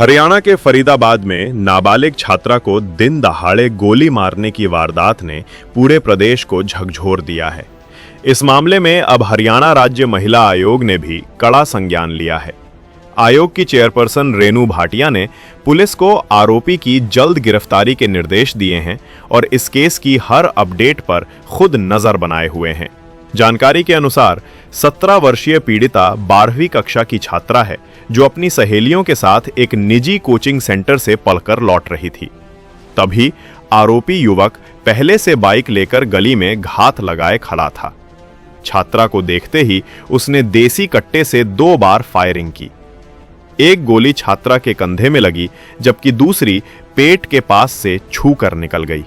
हरियाणा के फरीदाबाद में नाबालिग छात्रा को दिन दहाड़े गोली मारने की वारदात ने पूरे प्रदेश को झकझोर दिया है। इस मामले में अब हरियाणा राज्य महिला आयोग ने भी कड़ा संज्ञान लिया है। आयोग की चेयरपर्सन रेनू भाटिया ने पुलिस को आरोपी की जल्द गिरफ्तारी के निर्देश दिए हैं और इस केस की हर अपडेट पर खुद नजर बनाए हुए हैं। जानकारी के अनुसार 17 वर्षीय पीड़िता 12वीं कक्षा की छात्रा है जो अपनी सहेलियों के साथ एक निजी कोचिंग सेंटर से पढ़कर लौट रही थी। तभी आरोपी युवक पहले से बाइक लेकर गली में घात लगाए खड़ा था। छात्रा को देखते ही उसने देसी कट्टे से 2 बार फायरिंग की। एक गोली छात्रा के कंधे में लगी जबकि दूसरी पेट के पास से छू कर निकल गई।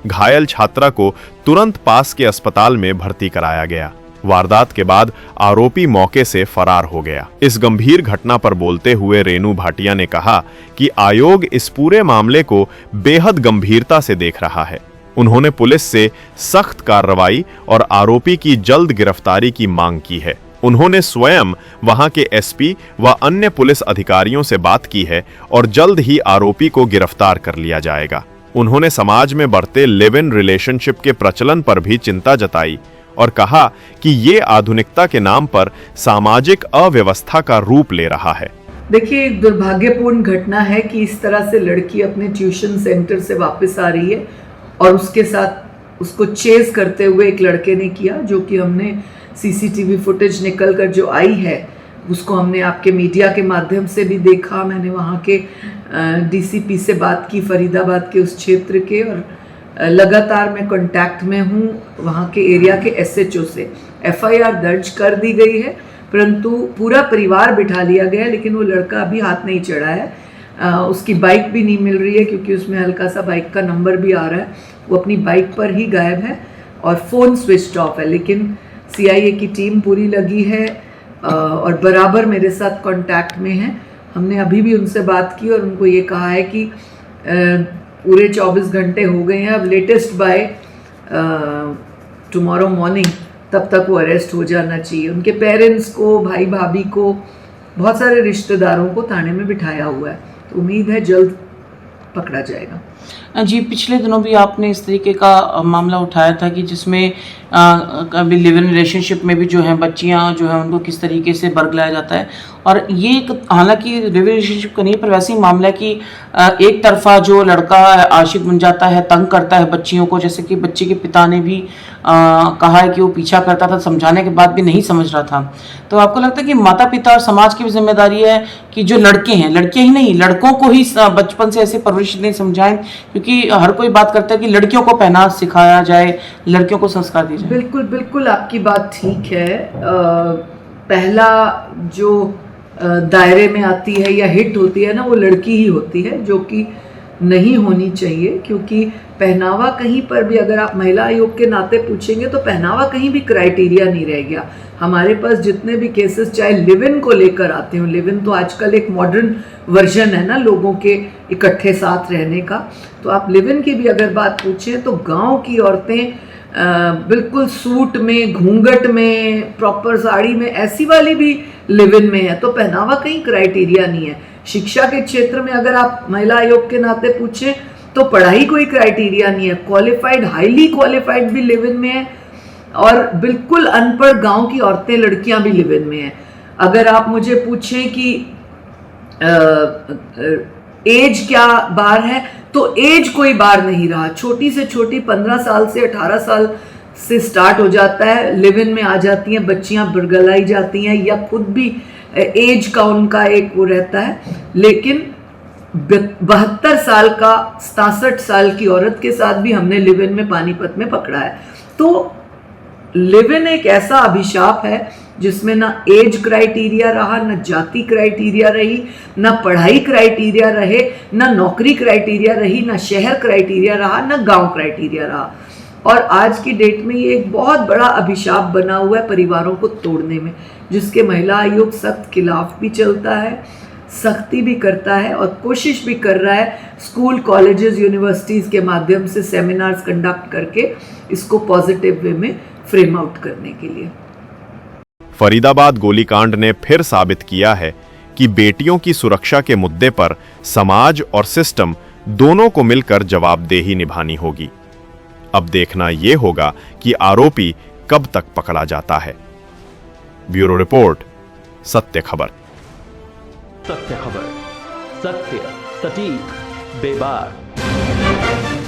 घायल छात्रा को तुरंत पास के अस्पताल में भर्ती कराया गया। वारदात के बाद आरोपी मौके से फरार हो गया। इस गंभीर घटना पर बोलते हुए रेनू भाटिया ने कहा कि आयोग इस पूरे मामले को बेहद गंभीरता से देख रहा है। उन्होंने पुलिस से सख्त कार्रवाई और आरोपी की जल्द गिरफ्तारी की मांग की है। उन्होंने स्वयं वहां के एसपी व अन्य पुलिस अधिकारियों से बात की है और जल्द ही आरोपी को गिरफ्तार कर लिया जाएगा। उन्होंने समाज में बढ़ते लिव इन रिलेशनशिप के प्रचलन पर भी चिंता जताई और कहा कि ये आधुनिकता के नाम पर सामाजिक अव्यवस्था का रूप ले रहा है। देखिए, एक दुर्भाग्यपूर्ण घटना है कि इस तरह से लड़की अपने ट्यूशन सेंटर से वापस आ रही है और उसके साथ उसको चेज करते हुए एक लड़के ने किया, जो कि हमने सीसीटीवी फुटेज निकल कर जो आई है उसको हमने आपके मीडिया के माध्यम से भी देखा। मैंने वहाँ के डीसीपी से बात की, फरीदाबाद के उस क्षेत्र के, और लगातार मैं कांटेक्ट में हूँ वहाँ के एरिया के एसएचओ से। एफआईआर दर्ज कर दी गई है, परंतु पूरा परिवार बिठा लिया गया, लेकिन वो लड़का अभी हाथ नहीं चढ़ा है। उसकी बाइक भी नहीं मिल रही है क्योंकि उसमें हल्का सा बाइक का नंबर भी आ रहा है। वो अपनी बाइक पर ही गायब है और फ़ोन स्विच ऑफ है, लेकिन सीआईए की टीम पूरी लगी है और बराबर मेरे साथ कांटेक्ट में है। हमने अभी भी उनसे बात की और उनको ये कहा है कि पूरे 24 घंटे हो गए हैं, अब लेटेस्ट बाय टुमारो मॉर्निंग तब तक वो अरेस्ट हो जाना चाहिए। उनके पेरेंट्स को, भाई भाभी को, बहुत सारे रिश्तेदारों को थाने में बिठाया हुआ है, तो उम्मीद है जल्द पकड़ा जाएगा। जी, पिछले दिनों भी आपने इस तरीके का मामला उठाया था कि जिसमें अभी लिव इन रिलेशनशिप में भी जो है बच्चियां जो है उनको किस तरीके से बरगलाया जाता है। और ये एक हालांकि लिव इन रिलेशनशिप का नहीं, पर वैसे ही मामला है कि एक तरफा जो लड़का आशिक बन जाता है, तंग करता है बच्चियों को, जैसे कि बच्चे के पिता ने भी कहा है कि वो पीछा करता था, समझाने के बाद भी नहीं समझ रहा था। तो आपको लगता है कि माता पिता और समाज की भी जिम्मेदारी है कि जो लड़के हैं, लड़कियां ही नहीं, लड़कों को ही बचपन से ऐसे परवरिश नहीं समझाएं, क्योंकि हर कोई बात करता है कि लड़कियों को पहना सिखाया जाए, लड़कियों को संस्कार दिया जाए। बिल्कुल बिल्कुल आपकी बात ठीक है। पहला जो दायरे में आती है या हिट होती है ना, वो लड़की ही होती है, जो कि नहीं होनी चाहिए। क्योंकि पहनावा कहीं पर भी, अगर आप महिला आयोग के नाते पूछेंगे तो पहनावा कहीं भी क्राइटेरिया नहीं रह गया। हमारे पास जितने भी केसेस चाहे लिव इन को लेकर आते हो, लिव इन तो आजकल एक मॉडर्न वर्जन है ना लोगों के इकट्ठे साथ रहने का, तो आप लिव इन की भी अगर बात पूछें तो गांव की औरतें बिल्कुल सूट में, घूंघट में, प्रॉपर साड़ी में, ऐसी वाली भी लिव इन में है। तो पहनावा कहीं क्राइटेरिया नहीं है। शिक्षा के क्षेत्र में अगर आप महिला आयोग के नाते पूछें तो पढ़ाई कोई क्राइटेरिया नहीं है। क्वालिफाइड, हाईली क्वालिफाइड भी लिव इन में है और बिल्कुल अनपढ़ गांव की औरतें, लड़कियां भी लिव इन में है। अगर आप मुझे पूछें कि एज क्या बार है, तो एज कोई बार नहीं रहा। छोटी से छोटी 15 साल से 18 साल से स्टार्ट हो जाता है, लिव इन में आ जाती हैं बच्चियां, बरगलाई जाती हैं, या खुद भी एज का उनका एक वो रहता है। लेकिन 72 साल का, 67 साल की औरत के साथ भी हमने लिव इन में पानीपत में पकड़ा है। तो लिव इन एक ऐसा अभिशाप है जिसमें ना एज क्राइटेरिया रहा, ना जाति क्राइटेरिया रही, ना पढ़ाई क्राइटेरिया रहे, ना नौकरी क्राइटेरिया रही, ना शहर क्राइटेरिया रहा, ना गांव क्राइटेरिया रहा। और आज की डेट में ये एक बहुत बड़ा अभिशाप बना हुआ है परिवारों को तोड़ने में, जिसके महिला आयोग सख्त खिलाफ भी चलता है, सख्ती भी करता है और कोशिश भी कर रहा है स्कूल, कॉलेजेस, यूनिवर्सिटीज़ के माध्यम से सेमिनार्स कंडक्ट करके इसको पॉजिटिव वे में फ्रेम आउट करने के लिए। फरीदाबाद गोलीकांड ने फिर साबित किया है कि बेटियों की सुरक्षा के मुद्दे पर समाज और सिस्टम दोनों को मिलकर जवाबदेही निभानी होगी। अब देखना यह होगा कि आरोपी कब तक पकड़ा जाता है। ब्यूरो रिपोर्ट, सत्य खबर। सत्य खबर, सत्य, सटीक, बेबाक।